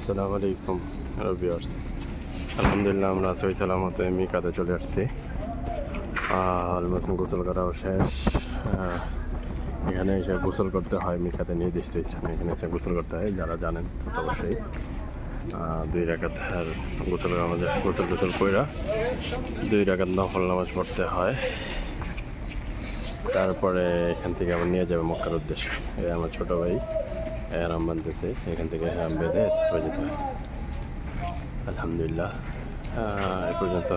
আসসালামু আলাইকুম ভিউয়ার্স, আলহামদুলিল্লাহ আমরা সহি সালামতে মিকাতে চলে আসছি। অলমোস্ট গোসল করাও শেষ। এখানে এসে গোসল করতে হয় মিকাতে নির্দিষ্ট স্থানে, এখানে এসে গোসল করতে হয়, যারা জানেন অবশ্যই। 2 রাকাত গোসলের আমাদের গোসল কইরা 2 রাকাত নফল নামাজ পড়তে হয়। তারপরে এখান থেকে আমার নিয়ে যাবে মক্কার উদ্দেশ্যে। এই আমার ছোটো ভাই এরাম বানতেছে, এখান থেকে এরাম বেঁধে হয়ে যেতে হয়। আলহামদুলিল্লাহ এ পর্যন্ত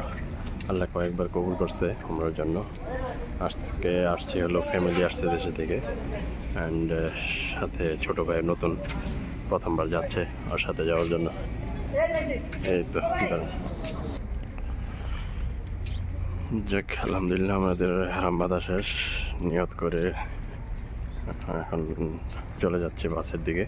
আল্লাহ কয়েকবার কবুল করছে আমরার জন্য। আজকে আসছি হলো ফ্যামিলি আসছে দেশে থেকে, অ্যান্ড সাথে ছোটো ভাইয়ের নতুন প্রথমবার যাচ্ছে ওর সাথে যাওয়ার জন্য। এই তো যাক, আলহামদুলিল্লাহ আমাদের হারাম বাঁধা শেষ। নিয়ত করে এখন চলে যাচ্ছে বাসের দিকে।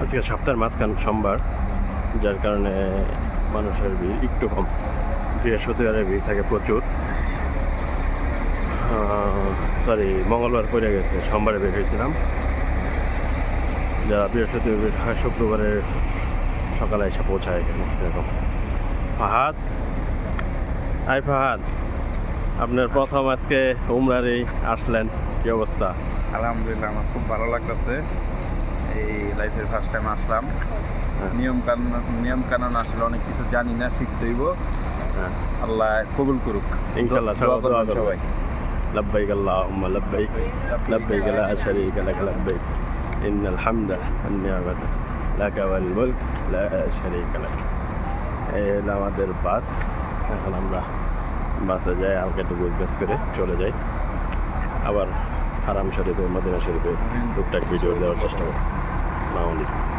আজকে সপ্তাহের মাঝখান সোমবার, যার কারণে মানুষের ভিড় একটু কম। বৃহস্পতিবারের ভিড় থাকে প্রচুর। মঙ্গলবার পড়ে গেছে, সোমবারে বের হয়েছিলাম। যারা বৃহস্পতিবার বের হয় শুক্রবারের সকালে এসে পৌঁছায় এখানে। এরকম ফাহাদ, ফাহাদ, আপনার প্রথম আজকে উমরারই আসলেন, কি অবস্থা? আলহামদুলিল্লাহ, আমার খুব ভালো লাগতেছে। এই লাইফের ফার্স্ট টাইম আসলাম। নিয়ম কানুন আসলে অনেক কিছু জানি না, শিখতে হইব। আল্লাহ কবুল করুক ইনশাআল্লাহ। সবাই লব্বাইক আল্লাহুম্মা লব্বাইক, লব্বাইক লা শারীকা লাক লব্বাইক, ইন্নাল হামদা ওয়ান নি'মাতা লাকা ওয়াল মুলক লা শারীকা লাক। এই হলো আমাদের বাস। এখন আমরা বাসে যাই, হালকা একটু গোছগাছ করে চলে যাই। আবার হারাম শরীফে, মদিনা শরীফে টুকটাক ভিডিও দেওয়ার চেষ্টা করি। আসসালামু আলাইকুম।